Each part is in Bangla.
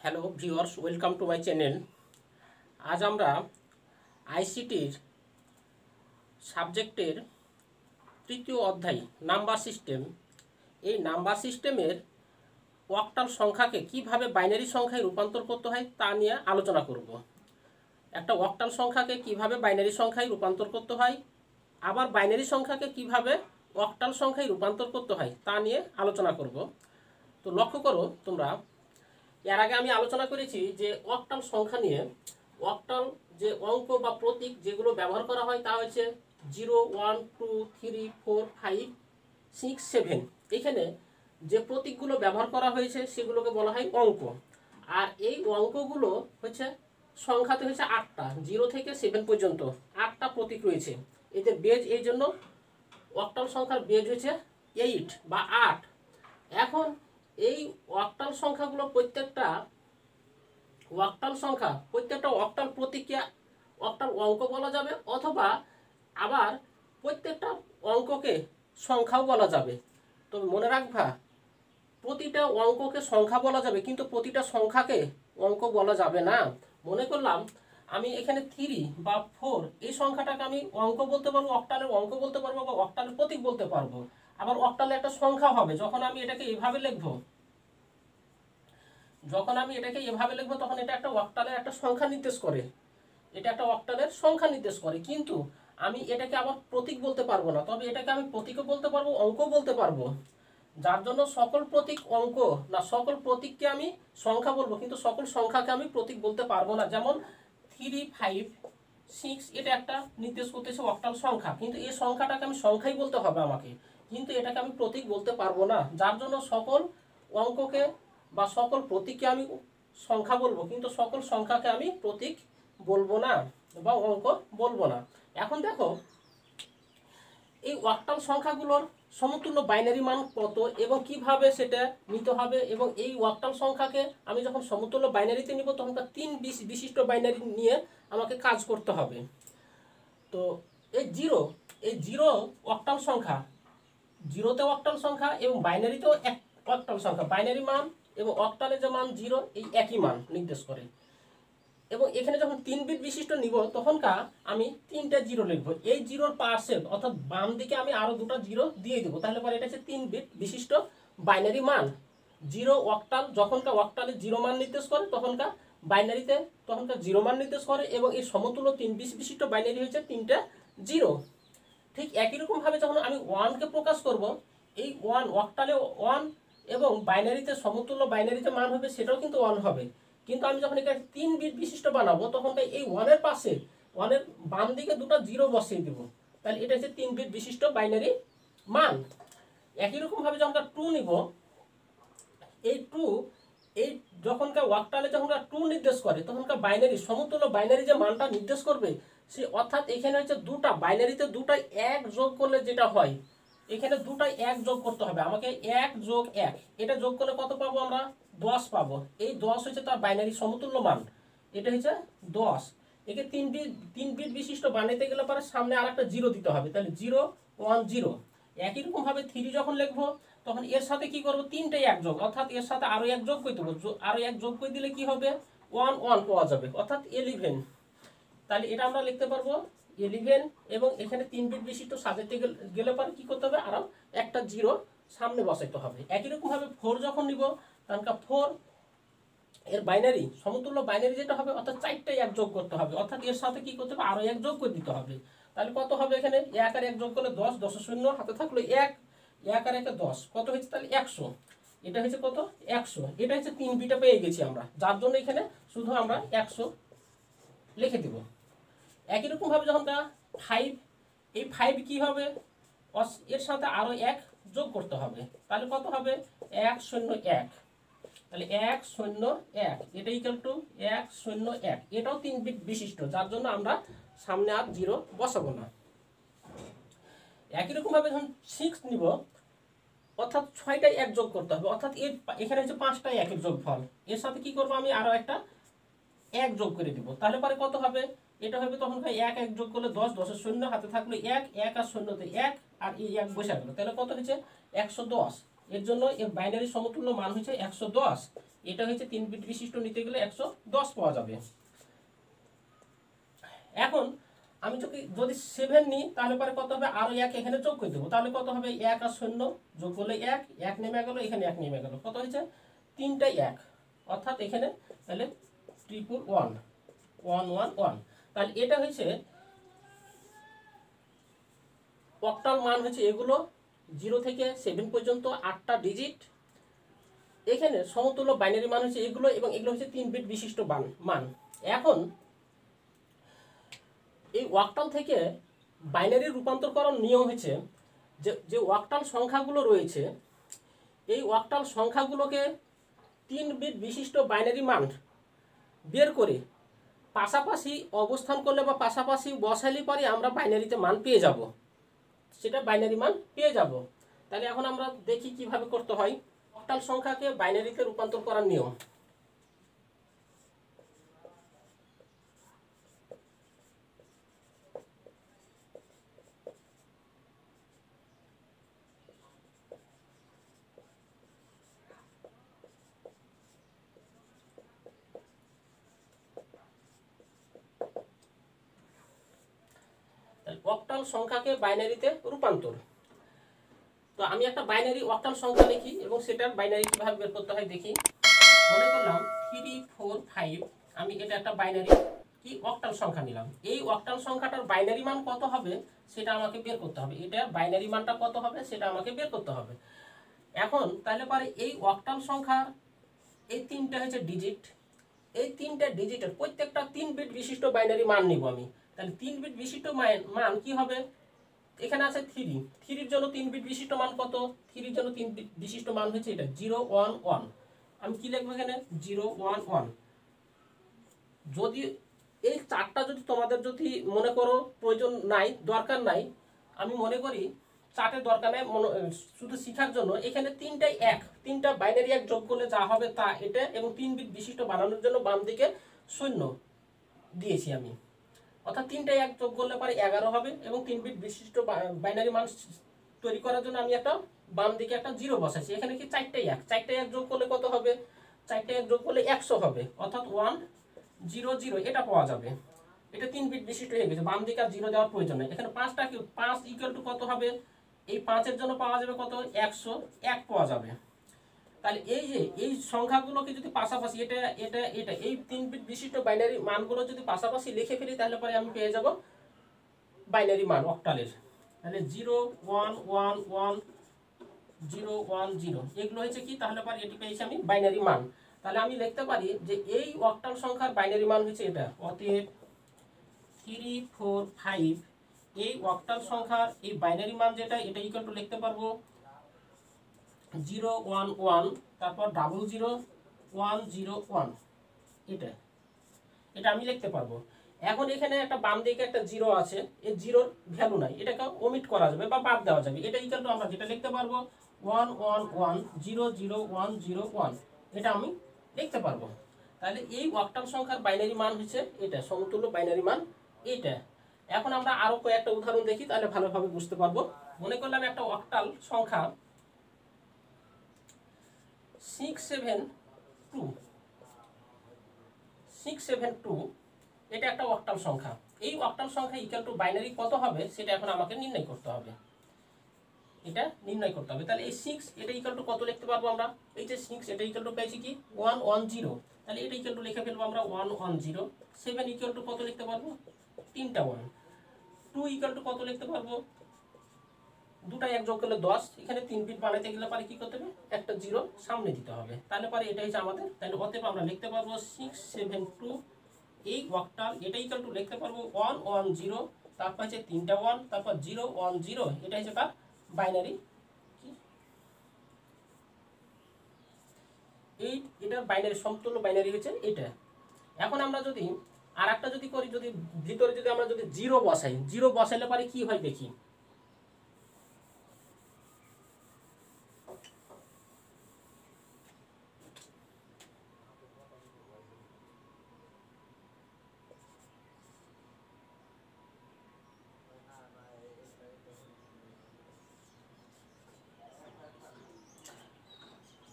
Hello viewers, welcome to my channel. আজ আমরা আইসিটির সাবজেক্টের তৃতীয় অধ্যায় নাম্বার সিস্টেম, এই নাম্বার সিস্টেমের অক্টাল সংখ্যাকে কিভাবে বাইনারি সংখ্যায় রূপান্তর করতে হয় তা নিয়ে আলোচনা করব। একটা অক্টাল সংখ্যাকে কিভাবে বাইনারি সংখ্যায় রূপান্তর করতে হয়, আবার বাইনারি সংখ্যাকে কিভাবে অক্টাল সংখ্যায় রূপান্তর করতে হয় তা নিয়ে আলোচনা করব। তো লক্ষ্য করো তোমরা, এর আগে আমি আলোচনা করেছি যে অক্টাল সংখ্যা নিয়ে। অক্টাল যে অঙ্ক বা প্রতীক যেগুলো ব্যবহার করা হয় তা হচ্ছে 0, 1, 2, 3, 4, 5, 6, 7। এখানে যে প্রতীকগুলো ব্যবহার করা হয়েছে সেগুলোকে বলা হয় অঙ্ক। আর এই অঙ্কগুলো হচ্ছে সংখ্যাতে হচ্ছে 8টা, 0 থেকে 7 পর্যন্ত 8টা প্রতীক রয়েছে। এতে বেজ, এই জন্য অক্টাল সংখ্যার বেজ হচ্ছে 8 বা 8। এখন এই অক্টাল সংখ্যাগুলো প্রত্যেকটা অক্টাল প্রতীককে অক্টাল অঙ্ক বলা যাবে, অথবা আবার প্রত্যেকটা অঙ্ককে সংখ্যাও বলা যাবে। তবে মনে রাখবা, প্রতিটা অঙ্ককে সংখ্যা বলা যাবে, কিন্তু প্রতিটা সংখ্যাকে অঙ্ক বলা যাবে না। মনে করলাম আমি এখানে 3 বা 4, এই সংখ্যাটাকে আমি অঙ্ক বলতে পারবো, অক্টালের অঙ্ক বলতে পারবো, বা অক্টালের প্রতীক বলতে পারবো। আবার অক্টালে একটা সংখ্যা হবে, যখন আমি এটাকে এভাবে লিখবো, তখন এটা একটা অক্টালের একটা সংখ্যা নির্দেশ করে, কিন্তু আমি এটাকে আবার প্রতীক বলতে পারবো না। তবে এটাকে আমি প্রতীকও বলতে পারবো, অঙ্কও বলতে পারবো। যার জন্য সকল প্রতীক অঙ্ক না, সকল প্রতীককে আমি সংখ্যা বলবো, কিন্তু সকল সংখ্যাকে আমি প্রতীক বলতে পারবো না। যেমন 3, 5, 6, এটা একটা নির্দেশ করতেছে অক্টাল সংখ্যা, কিন্তু এই সংখ্যাটাকে আমি সংখ্যাই বলতে হবে আমাকে, কিন্তু এটাকে আমি প্রতীক বলতে পারবো না। যার জন্য সকল অঙ্ককে বা সকল প্রতীককে আমি সংখ্যা বলবো, কিন্তু সকল সংখ্যাকে আমি প্রতীক বলবো না বা অঙ্ক বলবো না। এখন দেখো, এই অক্টাল সংখ্যাগুলোর সমতুল্য বাইনারি মান কত এবং কিভাবে সেটা নিতে হবে, এবং এই অক্টাল সংখ্যাকে আমি যখন সমতুল্য বাইনারিতে নিব তখন তার 3 বিশিষ্ট বাইনারি নিয়ে আমাকে কাজ করতে হবে। তো এই জিরো অক্টাল সংখ্যা, জিরোতে অক্টাল সংখ্যা এবং বাইনারিতেও এক অক্টাল সংখ্যা। বাইনারি মান এবং অক্টালে যে মান 0, এই একই মান নির্দেশ করে। এবং এখানে যখন 3 বিট বিশিষ্ট নিব তখনকার আমি 3টা 0 লিখব। এই জিরোর পাশে অর্থাৎ বাম দিকে আমি আরো 2টা 0 দিয়ে দেবো, তাহলে পরে এটা হচ্ছে 3 বিট বিশিষ্ট বাইনারি মান। 0 অক্টাল, যখনকার অক্টালে 0 মান নির্দেশ করে তখনকার বাইনারিতে 0 মান নির্দেশ করে, এবং এই সমতুল্য 3 বিট বিশিষ্ট বাইনারি হচ্ছে 3টা 0। ঠিক একই রকম ভাবে যখন আমি 1কে প্রকাশ করব, এই 1 অক্টালে 1 এবং বাইনারিতে সমতুল্য বাইনারিতে মান হবে সেটাও কিন্তু 1 হবে। কিন্তু আমি যখন এটা 3 বিট বিশিষ্ট বানাবো তখন এই 1-এর পাশে 1-এর বাম দিকে 2টা 0 বসিয়ে দেব, তাহলে এটা হচ্ছে 3 বিট বিশিষ্ট বাইনারি মান। একই রকম ভাবে যখন 2 নিব, এই 2, এই যখনকার অক্টালে যখনকার 2 নির্দেশ করে তখনকার বাইনারি সমতুল্য বাইনারি যে মানটা নির্দেশ করবে সে, অর্থাৎ এখানে হচ্ছে 2টা বাইনারিতে 2টাই 1 যোগ করলে যেটা হয়, এখানে 2টাই 1 যোগ করতে হবে আমাকে। 1 যোগ 1, এটা যোগ করলে কত পাবো আমরা? 10 পাবো। এই 10 হচ্ছে তার বাইনারি সমতুল্য মান, এটা হচ্ছে 10। একে 3 বিট বিশিষ্ট বানাইতে গেলে পরে সামনে আরেকটা 0 দিতে হবে, তাহলে 0, 1, 0। একই রকম ভাবে 3 যখন লিখবো তখন এর সাথে কি করব? 3টাই 1 যোগ, অর্থাৎ এর সাথে আরো 1 যোগ করে দেবো। আরো 1 যোগ করে দিলে কি হবে? 1, 1 পাওয়া যাবে, অর্থাৎ 11। তাহলে এটা আমরা লিখতে পারবো 11। এবং এখানে 3 বিট বিশিষ্ট সাজাতে গেলে পরে কি করতে হবে? আরো একটা 0 সামনে বসাইতে হবে। একই রকম ভাবে 4 যখন নিব তখন 4 এর বাইনারি সমতুল্য বাইনারি যেটা হবে, অর্থাৎ 4টাই 1 যোগ করতে হবে, অর্থাৎ এর সাথে কি করতে হবে? আরো 1 যোগ করে দিতে হবে। তাহলে কত হবে? এখানে 1 আর 1 যোগ করলে 10, 10 শূন্য হাতে থাকলো 1, 1 আর 1 10, কত হয়েছে? তাহলে 100। এটা হচ্ছে কত? 100। এটা হচ্ছে 3 বিটা পেয়ে গেছি আমরা, যার জন্য এখানে শুধু আমরা 100 লিখে দেব। একই রকম ভাবে যখন 5, এই 5 কি হবে? এর সাথে আরো 1 যোগ করতে হবে, তাহলে কত হবে? 101। তাহলে 101, এটা ইকুয়াল টু 101। এটাও 3 বিট বিশিষ্ট, যার জন্য আমরা সামনে আর 0 বসাবো না। একই রকম ভাবে যখন 6 নিব, অর্থাৎ 6টাই 1 যোগ করতে হবে, অর্থাৎ এখানে হচ্ছে 5টাই 1 এর যোগফল। এর সাথে কি করব? আমি আরো একটা 1 যোগ করে দিব, তাহলে পরে কত হবে? এটা হবে তখন 1 1 যোগ করলে 10, 10 শূন্য হাতে থাকলো 1, 1 আর শূন্যতে 1, আর এই 1 বসে গেল, তাহলে কত হচ্ছে? 110। এর জন্য এর বাইনারি সমতুল্য মান হচ্ছে 110। এটা হচ্ছে 3 বিট বিশিষ্ট নিতে গেলে 110 পাওয়া যাবে। এখন আমি যদি 7 নিই তাহলে পরে কত হবে, আরো 1 এখানে যোগ করে দেবো, তাহলে কত হবে 1 আর 0 যোগ করলে 1 নেমে গেল, এখানে 1 নেমে গেল, কত হয়েছে 3টাই 1, অর্থাৎ এখানে তাহলে 111 তাহলে এটা হয়েছে অক্টাল মান হচ্ছে এগুলো 0 থেকে 7 পর্যন্ত 8টা ডিজিট। এখানে সমতুল্য বাইনারি মান হচ্ছে এগুলো, এবং এগুলো হচ্ছে 3 বিট বিশিষ্ট মান। এখন এই অক্টাল থেকে বাইনারি রূপান্তর করার নিয়ম হচ্ছে যে অক্টাল সংখ্যাগুলো রয়েছে, এই অক্টাল সংখ্যাগুলোকে 3 বিট বিশিষ্ট বাইনারি মান বের করে পাশাপাশি অবস্থান করলে বা পাশাপাশি বসাইলে পরে আমরা বাইনারিতে মান পেয়ে যাব, সেটা বাইনারি মান পেয়ে যাব। তাহলে এখন আমরা দেখি কিভাবে করতে হয় অক্টাল সংখ্যাকে বাইনারিতে রূপান্তর করার নিয়ম। অক্টাল সংখ্যাকে বাইনারিতে রূপান্তর। তো আমি একটা বাইনারি অক্টাল সংখ্যা লিখি এবং সেটার বাইনারি কিভাবে বের করতে হয় দেখি। মনে করলাম 3 4 5, আমি এটা একটা বাইনারি কি অক্টাল সংখ্যা নিলাম। এই অক্টাল সংখ্যাটার বাইনারি মান কত হবে সেটা আমাকে বের করতে হবে, এটার বাইনারি মানটা কত হবে সেটা আমাকে বের করতে হবে। এখন তাহলে পরে এই অক্টাল সংখ্যার এই 3টা হচ্ছে ডিজিট, এই 3টা ডিজিটের প্রত্যেকটা 3 বিট বিশিষ্ট বাইনারি মান নিব আমি। তাহলে 3 বিট বিশিষ্ট মান কি হবে, এখানে আছে 3 এর জন্য 3 বিট বিশিষ্ট মান কত, 3 এর জন্য 3 বিট বিশিষ্ট মান হচ্ছে এটা 011। আমি কি লিখবো এখানে 011। যদি এই চারটা যদি তোমাদের যদি মনে করো প্রয়োজন নাই, দরকার নাই, আমি মনে করি চার্টের দরকার নাই, শুধু শেখার জন্য এখানে 3টা বাইনারি 1 যোগ করলে যা হবে তা এটা, এবং 3 বিট বিশিষ্ট বানানোর জন্য বাম দিকে 0 দিয়েছি আমি, অর্থাৎ 3টায় 1 যোগ করলে পরে 11 হবে, এবং 3 বিট বিশিষ্ট বাইনারি মান তৈরি করার জন্য আমি একটা বাম দিকে একটা 0 বসাইছি। এখানে কি 4টায় 1 যোগ করলে কত হবে, 4টায় 1 যোগ করলে 100 হবে, অর্থাৎ 100 এটা পাওয়া যাবে। এটা 3 বিট বিশিষ্ট হয়ে গেছে, বাম দিকে আর 0 দেওয়ার প্রয়োজন নেই। এখানে 5টা কি 5 ইকুয়াল টু কত হবে, এই 5 এর জন্য পাওয়া যাবে কত 101 পাওয়া যাবে। তাহলে এই যে এই সংখ্যাগুলোকে যদি পাশাপাশি এটা এটা এটা এই 3 বিট বিশিষ্ট বাইনারি মানগুলো যদি পাশাপাশি লিখে ফেলি তাহলে পরে আমি পেয়ে যাব বাইনারি মান অক্টালের। তাহলে 01111010 এগুলো হচ্ছে কি, তাহলে পরে এটি পেয়েছি আমি বাইনারি মান। তাহলে আমি লিখতে পারি যে এই অক্টাল সংখ্যার বাইনারি মান হচ্ছে এটা, অতএব 345 এই অক্টাল সংখ্যার এই বাইনারি মান যেটা, এটা ইকুয়াল টু লিখতে পারবো 011 তারপর 00101, এটা আমি লিখতে পারবো। এখন এখানে একটা বাম দিকে একটা 0 আছে, এই 0-র ভ্যালু নাই, এটাকে ওমিট করা যাবে বা বাদ দেওয়া যাবে। এটা ইকুয়াল টু আমরা যেটা লিখতে পারবো 111000101, এটা আমি লিখতে পারবো। তাহলে এই অক্টাল সংখ্যার বাইনারি মান হচ্ছে এটা, সমতুল্য বাইনারি মান এটা। এখন আমরা আরো কয়েকটা উদাহরণ দেখি, তাহলে ভালোভাবে বুঝতে পারবো। মনে করলাম একটা অক্টাল সংখ্যা 672, এটা একটা অক্টাল সংখ্যা। এই অক্টাল সংখ্যা ইকুয়াল টু বাইনারি কত হবে সেটা এখন আমাকে নির্ণয় করতে হবে, এটা নির্ণয় করতে হবে। তাহলে এই 6 এটা ইকুয়াল টু কত লিখতে পারবো আমরা, এই যে 6 এটা ইকুয়াল টু পেয়েছি কি 110, তাহলে এটা ইকুয়াল টু লিখে ফেলবো আমরা 110। 7 ইকুয়াল টু কত লিখতে পারবো, 3টা 1। 2 ইকুয়াল টু কত লিখতে পারবো, 2টায় 1 যোগ করলে 10, এখানে 3 বিট বানাইতে গেলে পরে কি করতে হবে, একটা 0 সামনে দিতে হবে, তাহলে পরে এটা হচ্ছে আমাদের। তাহলে অতএব আমরা লিখতে পারবো 672 এই অক্টাল, এটা ইকুয়াল টু লিখতে পারবো 110, তারপর হচ্ছে 3টা 1, তারপর 010, এটা হচ্ছে কার বাইনারি, এটার বাইনারি সমতুল্য বাইনারি হচ্ছে এটা। এখন আমরা যদি আর একটা যদি করি, যদি ভিতরে যদি আমরা যদি 0 বসাই, 0 বসাইলে পরে কি হয় দেখি।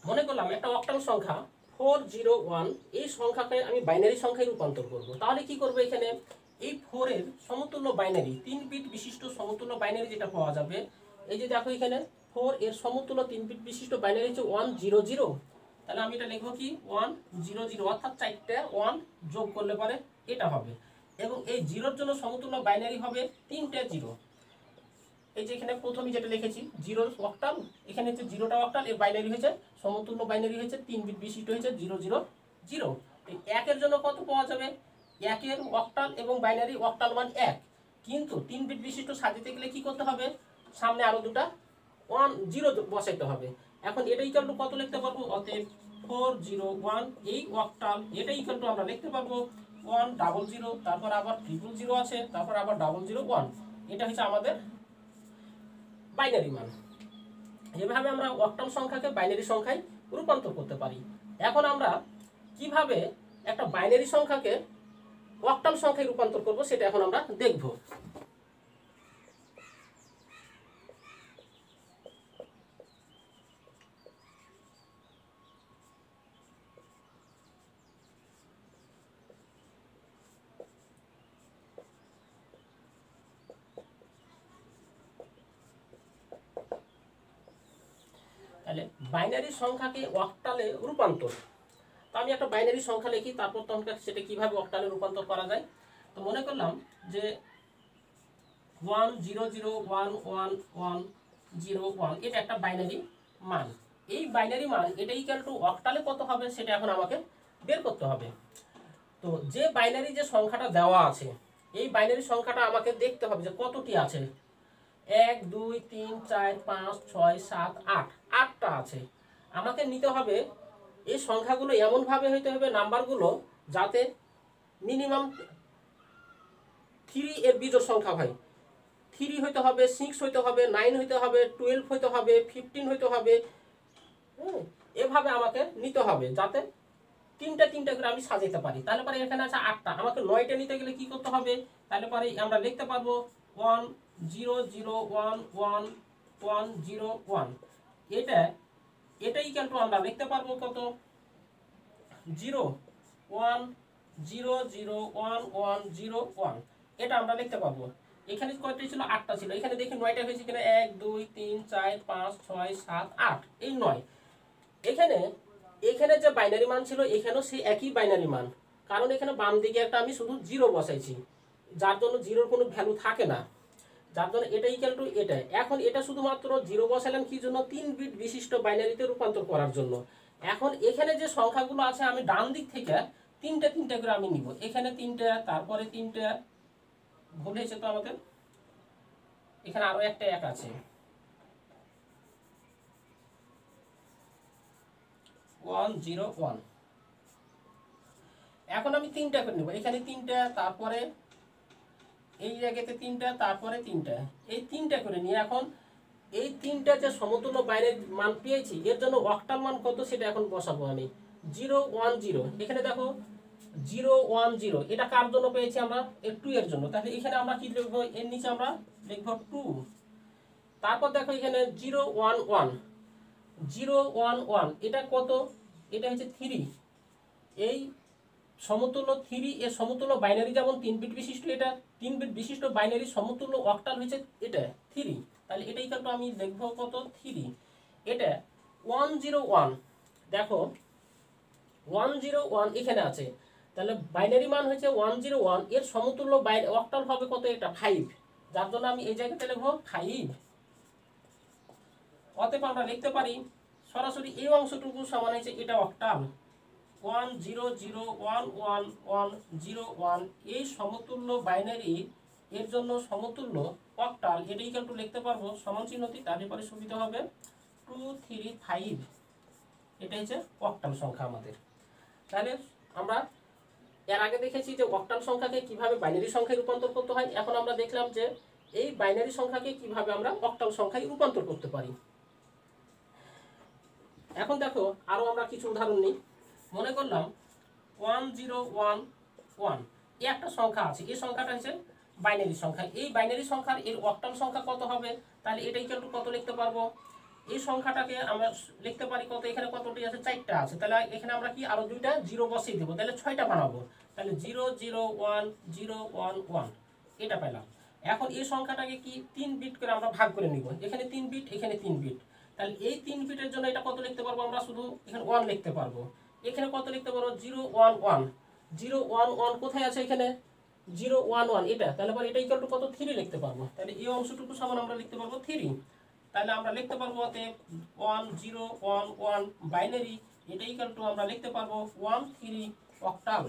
মনে করলাম একটা অক্টাল সংখ্যা 401 এই সংখ্যাকে আমি বাইনারি সংখ্যায় রূপান্তর করব। তাহলে কি করব, এখানে এই 4 এর সমতুল্য বাইনারি 3 বিট বিশিষ্ট সমতুল্য বাইনারি যেটা পাওয়া যাবে, এই যে দেখো এখানে 4 এর সমতুল্য 3 বিট বিশিষ্ট বাইনারি হচ্ছে 100। তাহলে আমি এটা লিখবো কি 100, অর্থাৎ 4টা 1 যোগ করলে পরে এটা হবে। এবং এই জিরোর জন্য সমতুল্য বাইনারি হবে 3টে 0। এই যে এখানে প্রথমে যেটা লিখেছি জিরোর অক্টাল, এখানে হচ্ছে জিরোটা অক্টাল, এর বাইনারি হয়েছে সমতুল্য বাইনারি হয়েছে 3 বিট বিশিষ্ট হয়েছে 000। এই একের জন্য কত পাওয়া যাবে, একের অক্টাল এবং বাইনারি অক্টাল মান 1, কিন্তু 3 বিট বিশিষ্ট সাজাতে গেলে কি করতে হবে, সামনে আরো দুটা 10 বসাইতে হবে। এখন এটা ইকুয়াল টু কত লিখতে পারবো, অতএব 401 এই অক্টাল এটা ইকুয়াল টু আমরা লিখতে পারবো 100, তারপর আবার 000 আছে, তারপর আবার 001। এটা হচ্ছে আমাদের বাইনারি মান। এভাবে আমরা অক্টাল সংখ্যাকে বাইনারি সংখ্যায় রূপান্তর করতে পারি। এখন আমরা কিভাবে একটা বাইনারি সংখ্যাকে অক্টাল সংখ্যায় রূপান্তর করব সেটা এখন আমরা দেখব। তাহলে বাইনারি সংখ্যাকে অক্টালে রূপান্তর, তো আমি একটা বাইনারি সংখ্যা লিখি, তারপর তখন সেটা কিভাবে অক্টালে রূপান্তর করা যায়। তো মনে করলাম যে 100111101 এটা একটা বাইনারি মান। এই বাইনারি মান এটা ইকুয়াল টু অক্টালে কত হবে সেটা এখন আমাকে বের করতে হবে। তো যে বাইনারি যে সংখ্যাটা দেওয়া আছে, এই বাইনারি সংখ্যাটা আমাকে দেখতে হবে যে কতটি আছে। 1 2 3 4 5 6 7 8, 8টা আছে। আমাকে নিতে হবে এই সংখ্যাগুলো এমনভাবে হইতে হবে নাম্বারগুলো যাতে মিনিমাম 3 এর বিজোড় সংখ্যা হয়। 3 হইতে হবে, 6 হইতে হবে, 9 হইতে হবে, 12 হইতে হবে, 15 হইতে হবে। এভাবে আমাকে নিতে হবে যাতে তিনটা করে আমি সাজাইতে পারি। তাহলে পরে এখানে আছে 8টা, আমাকে 9টা নিতে গেলে কি করতে হবে, তাহলে পরে আমরা লিখতে পারবো 100111101। এটা ইকুয়াল টু আমরা লিখতে পারবো কত, 01001101। এটা আমরা লিখতে পারবো। এখানে কয়টা ছিল, 8টা ছিল। এখানে দেখি 9টা হয়েছে কিনা, 1 2 3 4 5 6 7 8, এই 9। এখানে যে বাইনারি মান ছিল এখানেও সেই একই বাইনারি মান, কারণ এখানে বাম দিকে একটা আমি শুধু 0 বসাইছি, যার জন্য জিরোর কোনো ভ্যালু থাকে না, যার জন্য এটা ইকুয়াল টু এটা। এখন এটা শুধুমাত্র 0 বসালাম কি জন্য, 3 বিট বিশিষ্ট বাইনারিতে রূপান্তর করার জন্য। এখন এখানে যে সংখ্যাগুলো আছে আমি ডান দিক থেকে তিনটা করে আমি নিব। এখানে 3টা, তারপরে 3টা, ভুল হয়েছে তো আমাদের, এখানে আরো একটা 1 আছে, 101। এখন আমি 3টা করে নেব, এখানে 3টা, তারপরে এই জায়গাতে 3টা, তারপরে 3টা, এই 3টা করে নিয়ে এখন এই 3টা যে সমতুল্য বাইরের মান পেয়েছি এর জন্য অক্টাল মান কত সেটা এখন বসাবো আমি। 010, এখানে দেখো 010, এটা কার জন্য পেয়েছি আমরা, এর 2 এর জন্য। তাহলে এখানে আমরা কি লিখবো, এর নিচে আমরা লিখবো 2। তারপর দেখো এখানে 011 এটা কত, এটা হচ্ছে 3। এই সমতুল্য 3 এর সমতুল্য বাইনারি যেমন 3 বিট বিশিষ্ট, এটা 3 বিট বিশিষ্ট বাইনারি সমতুল্য অক্টাল হয়েছে এটা 3। তাহলে এটা ইকুয়াল টু আমি লিখবো কত, 3। এটা 101, দেখো 101 এখানে আছে, তাহলে বাইনারি মান হয়েছে 101, এর সমতুল্য অক্টাল হবে কত, এটা 5, যার জন্য আমি এই জায়গাতে লিখবো 5। অতএব আমরা লিখতে পারি সরাসরি এই অংশটুকু সমান হয়েছে এটা অক্টাল 1001101 এই সমতুল্য বাইনারি এর জন্য সমতুল্য অক্টাল, এটা ইকুয়াল টু লিখতে পারবো সমান চিহ্নটি, তারপরে সুবিধা হবে 235। এটা হচ্ছে অক্টাল সংখ্যা আমাদের। তাহলে আমরা এর আগে দেখেছি যে অক্টাল সংখ্যাকে কিভাবে বাইনারি সংখ্যায় রূপান্তর করতে হয়। এখন আমরা দেখলাম যে এই বাইনারি সংখ্যাকে কিভাবে আমরা অক্টাল সংখ্যায় রূপান্তর করতে পারি। এখন দেখো আরো আমরা কিছু উদাহরণ নিই। মনে করলাম 1011, এই একটা সংখ্যা আছে, এই সংখ্যাটা হচ্ছে বাইনারি সংখ্যা। এই বাইনারি সংখ্যার এর অক্টাল সংখ্যা কত হবে, তাহলে এটা ইকুয়াল টু কত লিখতে পারবো, এই সংখ্যাটাকে আমরা লিখতে পারি কত, এখানে কতটি আছে, 4টা আছে, তাহলে এখানে আমরা কি আরো 2টা জিরো বসিয়ে দেবো, তাহলে 6টা বানাবো, তাহলে 0 0 1 0 1 1 এটা পেলাম। এখন এই সংখ্যাটাকে কি 3 বিট করে আমরা ভাগ করে নিব, এখানে 3 বিট এখানে 3 বিট, তাহলে এই 3 বিটের জন্য এটা কত লিখতে পারবো আমরা, শুধু এখানে 1 লিখতে পারবো, এখানে কত লিখতে পারবো 0 1 1 0 1 1 কোথায় আছে, এখানে 0 1 1 এটা, তাহলে পরে এটা ইকুয়াল টু কত 3 লিখতে পারবো, তাহলে এই অংশটুকু সমান আমরা লিখতে পারবো 3, তাহলে আমরা লিখতে পারবো অতএব 1 0 1 1 বাইনারি, এটা ইকুয়াল টু আমরা লিখতে পারবো 1 3 অক্টাল।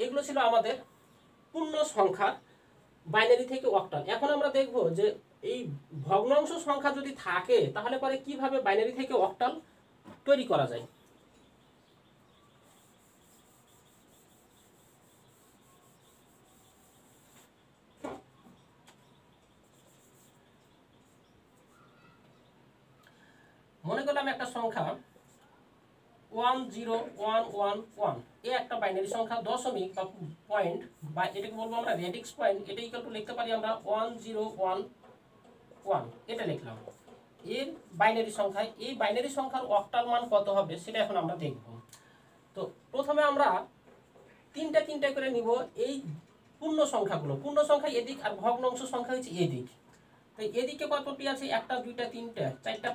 এগুলো ছিল আমাদের পূর্ণ সংখ্যা বাইনারি থেকে অক্টাল। এখন আমরা দেখব যে এই ভগ্নাংশ সংখ্যা যদি থাকে তাহলে পরে কিভাবে বাইনারি থেকে অক্টাল তৈরি করা যায়। মনে করলাম একটা সংখ্যা 1 0 1 1 1, এই একটা বাইনারি সংখ্যা, দশমিক বা পয়েন্ট বা এটাকে বলবো আমরা রেডিক্স পয়েন্ট, এটা ইকুয়াল টু লিখতে পারি আমরা 1 0 1 1, এটা লিখলাম এর বাইনারি সংখ্যা। এই বাইনারি সংখ্যার অক্টাল মান কত হবে সেটা এখন আমরা দেখব। তো প্রথমে আমরা তিনটা করে নিব এই পূর্ণ সংখ্যাগুলো, পূর্ণ সংখ্যা এদিক আর ভগ্নাংশ সংখ্যা হচ্ছে এদিক। তো এদিকে কতটি আছে, 1টা 2টা 3টা 4টা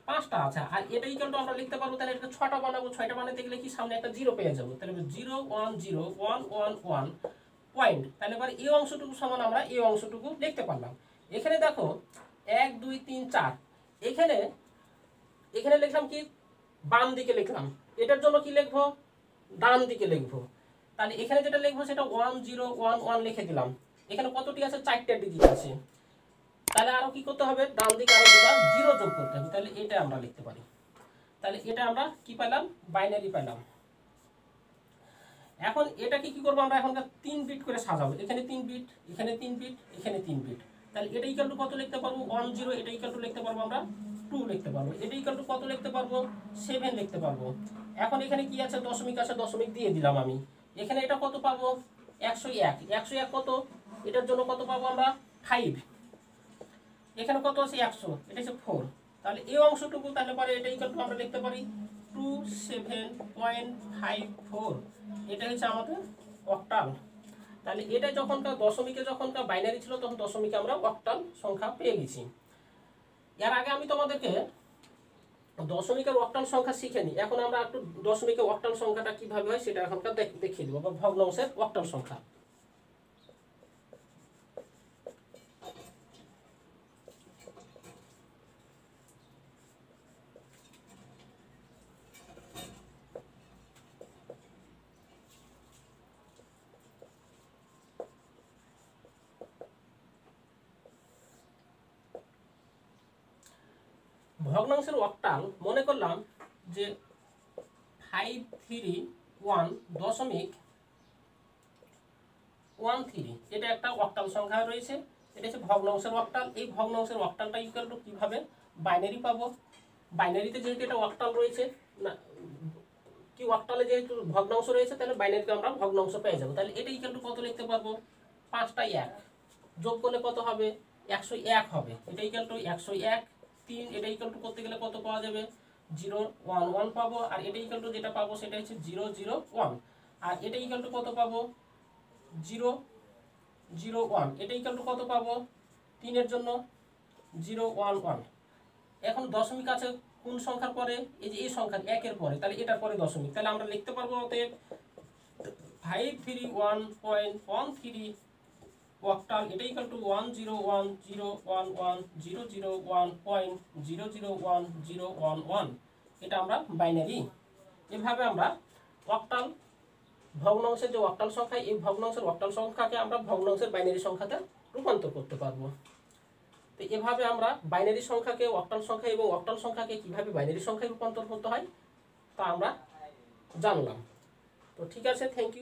5টা আছে, আর এটা ইকুয়াল টু আমরা লিখতে পারবো, তাহলে এটা 6টা বানাবো, 6টা বানাতে গেলে কি সামনে একটা 0 পেয়ে যাবো, তাহলে 0 1 0 1 1 1 পয়েন্ট, তাহলে এবার এই অংশটুকু সমান আমরা এই অংশটুকু লিখতে পারলাম। এখানে দেখো 1 2 3 4, এখানে লিখলাম কি বাম দিকে লিখলাম, এটার জন্য কি লিখবো, ডান দিকে লিখবো, তাহলে এখানে যেটা লিখবো সেটা 1 0 1 1 লিখে দিলাম। এখানে কতটি আছে, 4টা ডিজিট আছে, তাহলে আরো কি করতে হবে, ডান দিকে আরো 2টা 0 যোগ করতে হবে, তাহলে এটা আমরা লিখতে পারি। তাহলে এটা আমরা কি পেলাম, বাইনারি পেলাম। এখন এটাকে কি করবো আমরা, এখন 3 বিট করে সাজাবো, এখানে 3 বিট এখানে 3 বিট এখানে 3 বিট, তাহলে এটা ইকুয়াল টু কত লিখতে পারবো 1 0, এটা ইকুয়াল টু লিখতে পারবো আমরা 2 লিখতে পারবো, এটা ইকুয়াল টু কত লিখতে পারবো 7 লিখতে পারবো। এখন এখানে কি আছে, দশমিক আছে, দশমিক দিয়ে দিলাম আমি। এখানে এটা কত পাবো 101, 101 কত, এটার জন্য কত পাবো আমরা 5, এখানে কত আছে 100, এটা হচ্ছে 4, তাহলে এই অংশটুকু, তাহলে পরে এটা ইকুয়াল টু আমরা লিখতে পারি 27.54, এটা হচ্ছে আমাদের অক্টাল। তাহলে এটা যখনকার দশমিকে যখনকার বাইনারি ছিল তখন দশমিকে আমরা অক্টাল সংখ্যা পেয়ে গেছি। এর আগে আমি তোমাদেরকে দশমিকের অক্টাল সংখ্যা শিখেনি, এখন আমরা একটু দশমিকের অক্টাল সংখ্যাটা কিভাবে হয় সেটা এখনকার দেখিয়ে দেবো, বা ভগ্নাংশের অক্টাল সংখ্যা। ভগ্নাংশের অক্টাল মনে করলাম যে 531.13, এটা একটা অক্টাল সংখ্যা রয়েছে, এটা হচ্ছে ভগ্নাংশের অক্টাল। এই ভগ্নাংশের অক্টালটা ইকুয়াল টু কিভাবে বাইনারি পাবো, বাইনারিতে যেহেতু এটা অক্টাল রয়েছে না, কি অক্টালে যেহেতু ভগ্নাংশ রয়েছে তাহলে বাইনারিতে আমরা ভগ্নাংশ পেয়ে যাবো, তাহলে এটা ইকুয়াল টু কত লিখতে পারবো 5টা 1 যোগ করলে কত হবে 101 হবে, এটা ইকুয়াল টু 101 3, এটা ইকুয়াল টু করতে গেলে কত পাওয়া যাবে 0 1 1 পাবো, আর এটা ইকুয়াল টু যেটা পাবো সেটা হচ্ছে 0 0 1, আর এটা ইকুয়াল টু কত পাবো 0 0 1, এটা ইকুয়াল টু কত পাবো 3 এর জন্য 0 1 1। এখন দশমিক আছে কোন সংখ্যার পরে, এই যে এই সংখ্যা 1 এর পরে, তাহলে এটার পরে দশমিক, তাহলে আমরা লিখতে পারবো অতএব 531.13 অক্টাল, এটা ইকুয়াল টু 10101001001.001011, এটা আমরা বাইনারি। এভাবে আমরা অক্টাল ভগ্নাংশের যে অক্টাল সংখ্যা, এই ভগ্নাংশের অক্টাল সংখ্যাকে আমরা ভগ্নাংশের বাইনারি সংখ্যাতে রূপান্তর করতে পারবো। তো এভাবে আমরা বাইনারি সংখ্যাকে অক্টাল সংখ্যা এবং অক্টাল সংখ্যাকে কিভাবে বাইনারি সংখ্যায় রূপান্তর করতে হয় তা আমরা জানলাম। তো ঠিক আছে, থ্যাংক ইউ।